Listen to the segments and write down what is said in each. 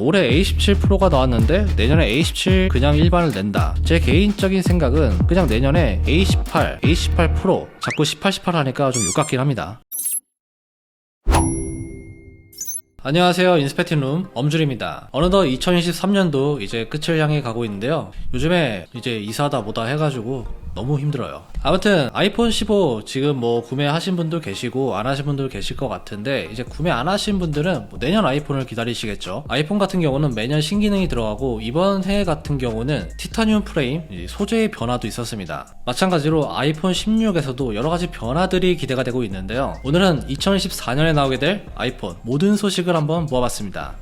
올해 A17 프로가 나왔는데 내년에 A17 그냥 일반을 낸다. 제 개인적인 생각은 그냥 내년에 A18, A18 프로 자꾸 18, 18 하니까 좀 욕같긴 합니다. 안녕하세요, 인스펙팅룸 엄준입니다. 어느덧 2023년도 이제 끝을 향해 가고 있는데요. 요즘에 이제 이사다 뭐다 해가지고 너무 힘들어요. 아무튼 아이폰 15 지금 뭐 구매하신 분도 계시고 안 하신 분도 계실 것 같은데, 이제 구매 안 하신 분들은 뭐 내년 아이폰을 기다리시겠죠. 아이폰 같은 경우는 매년 신기능이 들어가고, 이번 해 같은 경우는 티타늄 프레임 소재의 변화도 있었습니다. 마찬가지로 아이폰 16에서도 여러가지 변화들이 기대가 되고 있는데요. 오늘은 2024년에 나오게 될 아이폰 모든 소식을 한번 모아봤습니다.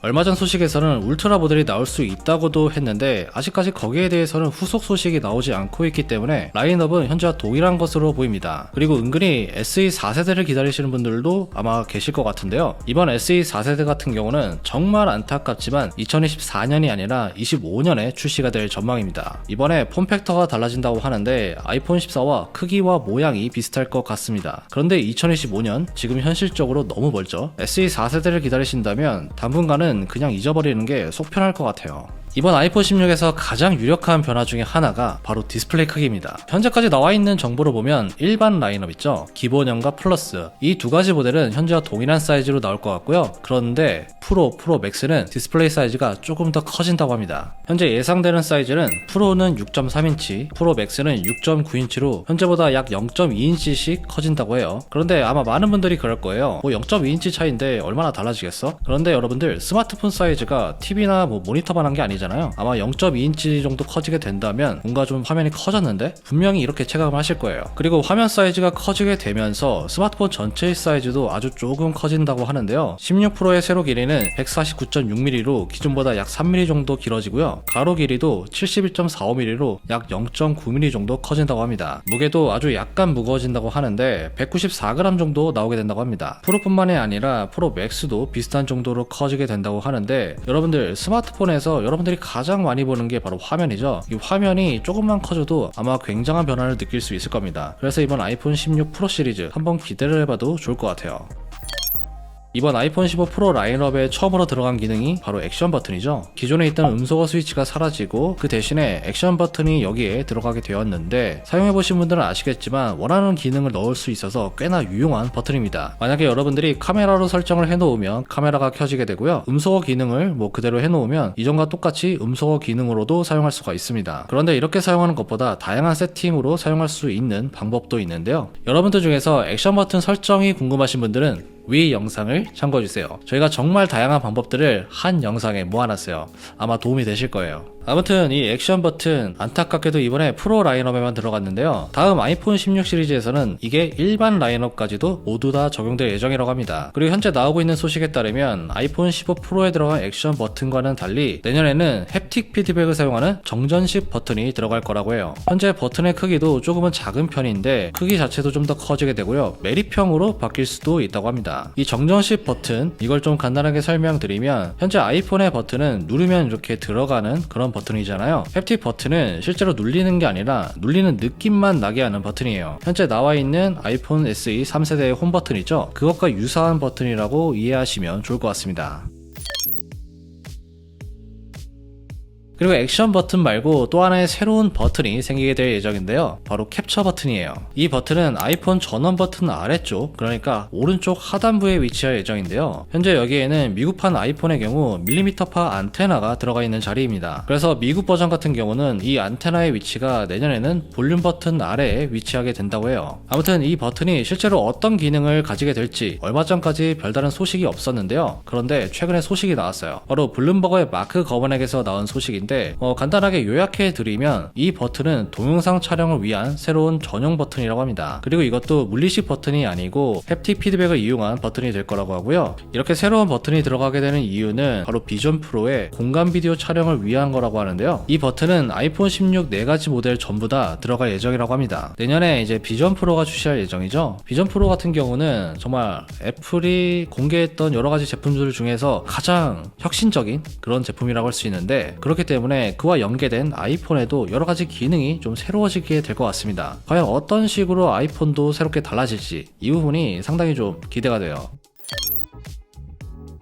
얼마 전 소식에서는 울트라 모델이 나올 수 있다고도 했는데, 아직까지 거기에 대해서는 후속 소식이 나오지 않고 있기 때문에 라인업은 현재와 동일한 것으로 보입니다. 그리고 은근히 SE 4세대를 기다리시는 분들도 아마 계실 것 같은데요. 이번 SE 4세대 같은 경우는 정말 안타깝지만 2024년이 아니라 25년에 출시가 될 전망입니다. 이번에 폼팩터가 달라진다고 하는데 아이폰 14와 크기와 모양이 비슷할 것 같습니다. 그런데 2025년, 지금 현실적으로 너무 멀죠. SE 4세대를 기다리신다면 당분간은 그냥 잊어버리는 게 속 편할 것 같아요. 이번 아이폰 16에서 가장 유력한 변화 중에 하나가 바로 디스플레이 크기입니다. 현재까지 나와 있는 정보를 보면 일반 라인업 있죠, 기본형과 플러스, 이 두 가지 모델은 현재와 동일한 사이즈로 나올 것 같고요. 그런데 프로 맥스는 디스플레이 사이즈가 조금 더 커진다고 합니다. 현재 예상되는 사이즈는 프로는 6.3인치, 프로 맥스는 6.9인치로 현재보다 약 0.2인치씩 커진다고 해요. 그런데 아마 많은 분들이 그럴 거예요. 뭐 0.2인치 차이인데 얼마나 달라지겠어? 그런데 여러분들, 스마트폰 사이즈가 TV나 뭐 모니터만 한 게 아니잖아요. 아마 0.2인치 정도 커지게 된다면 뭔가 좀 화면이 커졌는데? 분명히 이렇게 체감을 하실 거예요. 그리고 화면 사이즈가 커지게 되면서 스마트폰 전체의 사이즈도 아주 조금 커진다고 하는데요. 16 프로의 세로 길이는 149.6mm로 기존보다 약 3mm 정도 길어지고요. 가로 길이도 71.45mm로 약 0.9mm 정도 커진다고 합니다. 무게도 아주 약간 무거워진다고 하는데 194g 정도 나오게 된다고 합니다. 프로뿐만이 아니라 프로 맥스도 비슷한 정도로 커지게 된다고 하는데, 여러분들 스마트폰에서 여러분들이 가장 많이 보는 게 바로 화면이죠. 이 화면이 조금만 커져도 아마 굉장한 변화를 느낄 수 있을 겁니다. 그래서 이번 아이폰 16 프로 시리즈 한번 기대를 해봐도 좋을 것 같아요. 이번 아이폰 15 프로 라인업에 처음으로 들어간 기능이 바로 액션 버튼이죠. 기존에 있던 음소거 스위치가 사라지고 그 대신에 액션 버튼이 여기에 들어가게 되었는데, 사용해보신 분들은 아시겠지만 원하는 기능을 넣을 수 있어서 꽤나 유용한 버튼입니다. 만약에 여러분들이 카메라로 설정을 해놓으면 카메라가 켜지게 되고요. 음소거 기능을 뭐 그대로 해놓으면 이전과 똑같이 음소거 기능으로도 사용할 수가 있습니다. 그런데 이렇게 사용하는 것보다 다양한 세팅으로 사용할 수 있는 방법도 있는데요. 여러분들 중에서 액션 버튼 설정이 궁금하신 분들은 위 영상을 참고해주세요. 저희가 정말 다양한 방법들을 한 영상에 모아놨어요. 아마 도움이 되실 거예요. 아무튼 이 액션 버튼 안타깝게도 이번에 프로 라인업에만 들어갔는데요. 다음 아이폰 16 시리즈에서는 이게 일반 라인업까지도 모두 다 적용될 예정이라고 합니다. 그리고 현재 나오고 있는 소식에 따르면 아이폰 15 프로에 들어간 액션 버튼과는 달리 내년에는 햅틱 피드백을 사용하는 정전식 버튼이 들어갈 거라고 해요. 현재 버튼의 크기도 조금은 작은 편인데 크기 자체도 좀 더 커지게 되고요. 메리평으로 바뀔 수도 있다고 합니다. 이 정전식 버튼, 이걸 좀 간단하게 설명드리면, 현재 아이폰의 버튼은 누르면 이렇게 들어가는 그런 버튼이잖아요. 햅틱 버튼은 실제로 눌리는 게 아니라 눌리는 느낌만 나게 하는 버튼이에요. 현재 나와 있는 아이폰 SE 3세대의 홈 버튼이죠. 그것과 유사한 버튼이라고 이해하시면 좋을 것 같습니다. 그리고 액션 버튼 말고 또 하나의 새로운 버튼이 생기게 될 예정인데요. 바로 캡처 버튼이에요. 이 버튼은 아이폰 전원 버튼 아래쪽, 그러니까 오른쪽 하단부에 위치할 예정인데요. 현재 여기에는 미국판 아이폰의 경우 밀리미터파 안테나가 들어가 있는 자리입니다. 그래서 미국 버전 같은 경우는 이 안테나의 위치가 내년에는 볼륨 버튼 아래에 위치하게 된다고 해요. 아무튼 이 버튼이 실제로 어떤 기능을 가지게 될지 얼마 전까지 별다른 소식이 없었는데요. 그런데 최근에 소식이 나왔어요. 바로 블룸버그의 마크 거버넥에서 나온 소식인데, 간단하게 요약해 드리면 이 버튼은 동영상 촬영을 위한 새로운 전용 버튼이라고 합니다. 그리고 이것도 물리식 버튼이 아니고 햅틱 피드백을 이용한 버튼이 될 거라고 하고요. 이렇게 새로운 버튼이 들어가게 되는 이유는 바로 비전 프로의 공간 비디오 촬영을 위한 거라고 하는데요. 이 버튼은 아이폰 16 4가지 모델 전부 다 들어갈 예정이라고 합니다. 내년에 이제 비전 프로가 출시할 예정이죠. 비전 프로 같은 경우는 정말 애플이 공개했던 여러가지 제품들 중에서 가장 혁신적인 그런 제품이라고 할 수 있는데, 그렇기 때문에 그와 연계된 아이폰에도 여러가지 기능이 좀 새로워지게 될 것 같습니다. 과연 어떤 식으로 아이폰도 새롭게 달라질지 이 부분이 상당히 좀 기대가 돼요.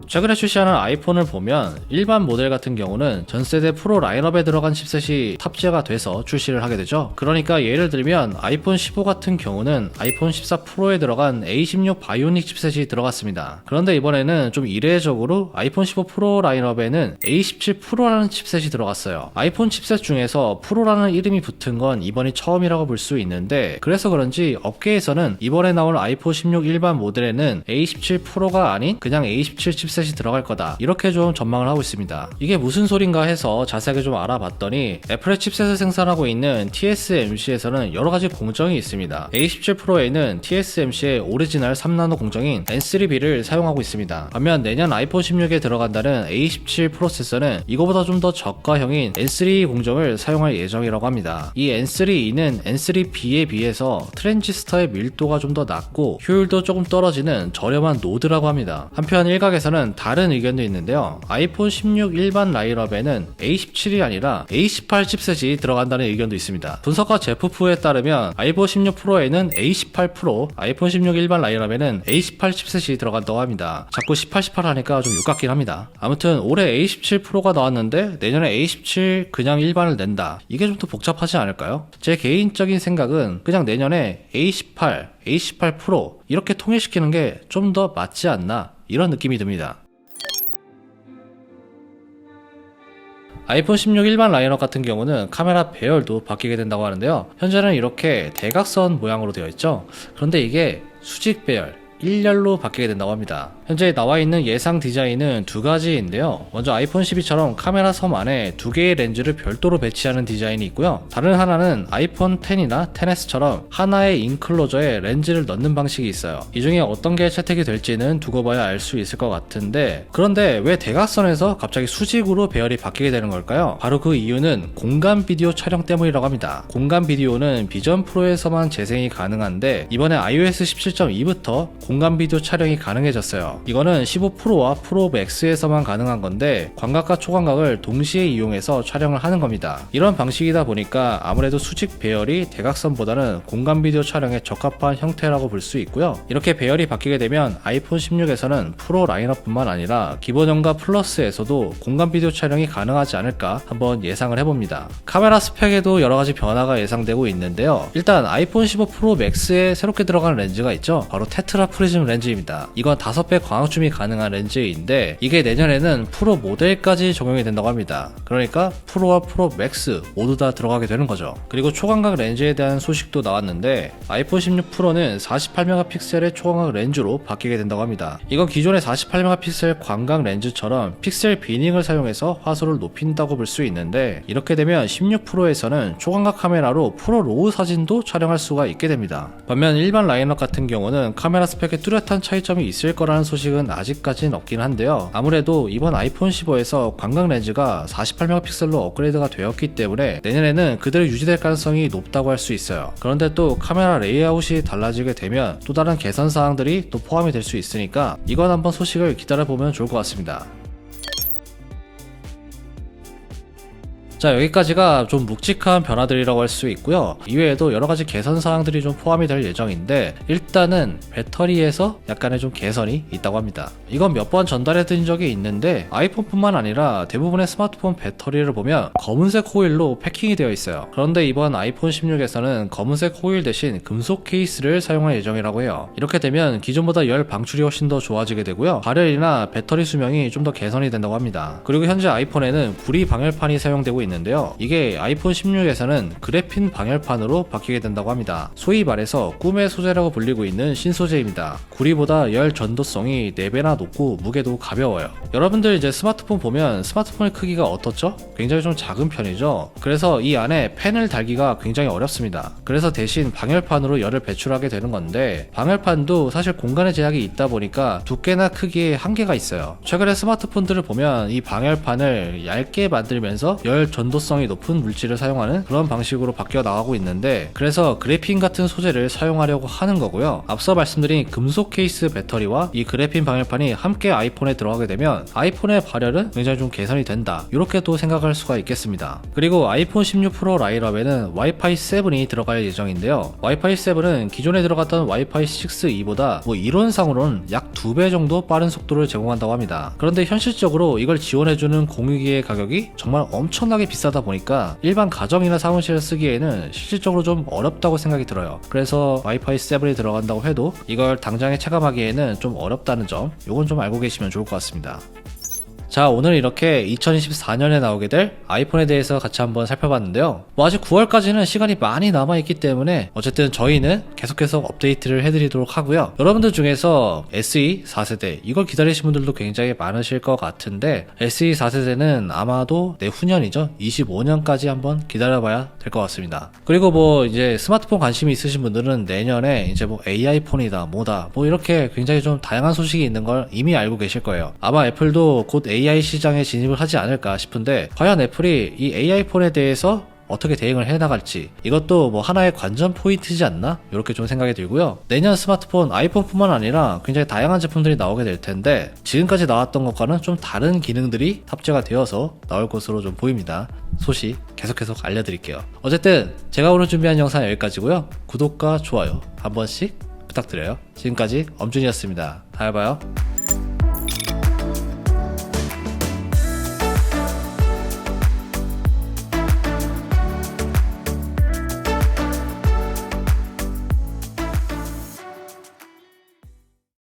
최근에 출시하는 아이폰을 보면 일반 모델 같은 경우는 전세대 프로 라인업에 들어간 칩셋이 탑재가 돼서 출시를 하게 되죠. 그러니까 예를 들면 아이폰 15 같은 경우는 아이폰 14 프로에 들어간 A16 바이오닉 칩셋이 들어갔습니다. 그런데 이번에는 좀 이례적으로 아이폰 15 프로 라인업에는 A17 프로라는 칩셋이 들어갔어요. 아이폰 칩셋 중에서 프로라는 이름이 붙은 건 이번이 처음이라고 볼 수 있는데, 그래서 그런지 업계에서는 이번에 나올 아이폰 16 일반 모델에는 A17 프로가 아닌 그냥 A17 칩셋이 들어갈 거다, 이렇게 좀 전망을 하고 있습니다. 이게 무슨 소린가 해서 자세하게 좀 알아봤더니 애플의 칩셋을 생산하고 있는 TSMC에서는 여러가지 공정이 있습니다. A17 프로에는 TSMC의 오리지널 3나노 공정인 N3B를 사용하고 있습니다. 반면 내년 아이폰 16에 들어간다는 A17 프로세서는 이거보다 좀 더 저가형인 N3 공정을 사용할 예정이라고 합니다. 이 N3E는 N3B에 비해서 트랜지스터의 밀도가 좀 더 낮고 효율도 조금 떨어지는 저렴한 노드라고 합니다. 한편 일각에서는 다른 의견도 있는데요. 아이폰 16 일반 라인업에는 A17이 아니라 A18 칩셋이 들어간다는 의견도 있습니다. 분석가 제프프에 따르면 아이폰 16 프로에는 A18 프로, 아이폰 16 일반 라인업에는 A18 칩셋이 들어간다고 합니다. 자꾸 18, 18 하니까 좀 욕같긴 합니다. 아무튼 올해 A17 프로가 나왔는데 내년에 A17 그냥 일반을 낸다, 이게 좀 더 복잡하지 않을까요? 제 개인적인 생각은 그냥 내년에 A18, A18 프로 이렇게 통일시키는 게 좀 더 맞지 않나, 이런 느낌이 듭니다. 아이폰 16 일반 라인업 같은 경우는 카메라 배열도 바뀌게 된다고 하는데요. 현재는 이렇게 대각선 모양으로 되어 있죠. 그런데 이게 수직 배열, 일렬로 바뀌게 된다고 합니다. 현재 나와 있는 예상 디자인은 두 가지인데요. 먼저 아이폰 12처럼 카메라 섬 안에 두 개의 렌즈를 별도로 배치하는 디자인이 있고요. 다른 하나는 아이폰 10이나 10S처럼 하나의 인클로저에 렌즈를 넣는 방식이 있어요. 이 중에 어떤 게 채택이 될지는 두고 봐야 알 수 있을 것 같은데, 그런데 왜 대각선에서 갑자기 수직으로 배열이 바뀌게 되는 걸까요? 바로 그 이유는 공간 비디오 촬영 때문이라고 합니다. 공간 비디오는 비전 프로에서만 재생이 가능한데 이번에 iOS 17.2부터 공간 비디오 촬영이 가능해졌어요. 이거는 15 프로와 프로 맥스에서만 가능한 건데 광각과 초광각을 동시에 이용해서 촬영을 하는 겁니다. 이런 방식이다 보니까 아무래도 수직 배열이 대각선보다는 공간 비디오 촬영에 적합한 형태라고 볼 수 있고요. 이렇게 배열이 바뀌게 되면 아이폰 16에서는 프로 라인업뿐만 아니라 기본형과 플러스에서도 공간 비디오 촬영이 가능하지 않을까 한번 예상을 해봅니다. 카메라 스펙에도 여러가지 변화가 예상되고 있는데요. 일단 아이폰 15 프로 맥스에 새롭게 들어간 렌즈가 있죠. 바로 테트라 프리즘 렌즈입니다. 이건 5배 광학줌이 가능한 렌즈인데 이게 내년에는 프로 모델까지 적용이 된다고 합니다. 그러니까 프로와 프로 맥스 모두 다 들어가게 되는 거죠. 그리고 초광각 렌즈에 대한 소식도 나왔는데 아이폰 16 프로는 48메가픽셀의 초광각 렌즈로 바뀌게 된다고 합니다. 이건 기존의 48메가픽셀 광각 렌즈처럼 픽셀 비닝을 사용해서 화소를 높인다고 볼 수 있는데, 이렇게 되면 16 프로에서는 초광각 카메라로 프로 로우 사진도 촬영할 수가 있게 됩니다. 반면 일반 라인업 같은 경우는 카메라 스펙에 뚜렷한 차이점이 있을 거라는 소식은 아직까지는 없긴 한데요. 아무래도 이번 아이폰 15에서 광각 렌즈가 48메가픽셀로 업그레이드가 되었기 때문에 내년에는 그대로 유지될 가능성이 높다고 할 수 있어요. 그런데 또 카메라 레이아웃이 달라지게 되면 또 다른 개선 사항들이 또 포함이 될 수 있으니까 이건 한번 소식을 기다려보면 좋을 것 같습니다. 자, 여기까지가 좀 묵직한 변화들이라고 할 수 있고요. 이외에도 여러가지 개선 사항들이 좀 포함이 될 예정인데, 일단은 배터리에서 약간의 좀 개선이 있다고 합니다. 이건 몇 번 전달해 드린 적이 있는데 아이폰뿐만 아니라 대부분의 스마트폰 배터리를 보면 검은색 호일로 패킹이 되어 있어요. 그런데 이번 아이폰 16에서는 검은색 호일 대신 금속 케이스를 사용할 예정이라고 해요. 이렇게 되면 기존보다 열 방출이 훨씬 더 좋아지게 되고요. 발열이나 배터리 수명이 좀 더 개선이 된다고 합니다. 그리고 현재 아이폰에는 구리 방열판이 사용되고 있는데요. 이게 아이폰 16에서는 그래핀 방열판으로 바뀌게 된다고 합니다. 소위 말해서 꿈의 소재라고 불리고 있는 신소재입니다. 구리보다 열 전도성이 4배나 높고 무게도 가벼워요. 여러분들 이제 스마트폰 보면 스마트폰의 크기가 어떻죠? 굉장히 좀 작은 편이죠. 그래서 이 안에 펜을 달기가 굉장히 어렵습니다. 그래서 대신 방열판으로 열을 배출하게 되는 건데, 방열판도 사실 공간의 제약이 있다 보니까 두께나 크기에 한계가 있어요. 최근에 스마트폰들을 보면 이 방열판을 얇게 만들면서 열 전도성이 높은 물질을 사용하는 그런 방식으로 바뀌어 나가고 있는데, 그래서 그래핀 같은 소재를 사용하려고 하는 거고요. 앞서 말씀드린 금속 케이스 배터리와 이 그래핀 방열판이 함께 아이폰에 들어가게 되면 아이폰의 발열은 굉장히 좀 개선이 된다, 이렇게 또 생각할 수가 있겠습니다. 그리고 아이폰 16 프로 라인업에는 와이파이 7이 들어갈 예정인데요. 와이파이 7은 기존에 들어갔던 와이파이 6E보다 이론상으로는 약 2배 정도 빠른 속도를 제공한다고 합니다. 그런데 현실적으로 이걸 지원해주는 공유기의 가격이 정말 엄청나게 비싸다 보니까 일반 가정이나 사무실에 쓰기에는 실질적으로 좀 어렵다고 생각이 들어요. 그래서 와이파이 7이 들어간다고 해도 이걸 당장에 체감하기에는 좀 어렵다는 점, 요건 좀 알고 계시면 좋을 것 같습니다. 자, 오늘 이렇게 2024년에 나오게 될 아이폰에 대해서 같이 한번 살펴봤는데요. 아직 9월까지는 시간이 많이 남아있기 때문에 어쨌든 저희는 계속해서 업데이트를 해드리도록 하고요. 여러분들 중에서 SE 4세대 이걸 기다리신 분들도 굉장히 많으실 것 같은데, SE 4세대는 아마도 내후년이죠. 25년까지 한번 기다려봐야 될 것 같습니다. 그리고 이제 스마트폰 관심이 있으신 분들은 내년에 이제 AI 폰이다 뭐다 이렇게 굉장히 좀 다양한 소식이 있는 걸 이미 알고 계실 거예요. 아마 애플도 곧 AI 시장에 진입을 하지 않을까 싶은데, 과연 애플이 이 AI 폰에 대해서 어떻게 대응을 해나갈지, 이것도 하나의 관전 포인트지 않나? 이렇게 좀 생각이 들고요. 내년 스마트폰 아이폰뿐만 아니라 굉장히 다양한 제품들이 나오게 될 텐데, 지금까지 나왔던 것과는 좀 다른 기능들이 탑재가 되어서 나올 것으로 좀 보입니다. 소식 계속해서 알려드릴게요. 어쨌든 제가 오늘 준비한 영상 여기까지고요. 구독과 좋아요 한 번씩 부탁드려요. 지금까지 엄준이었습니다. 다음에 봐요.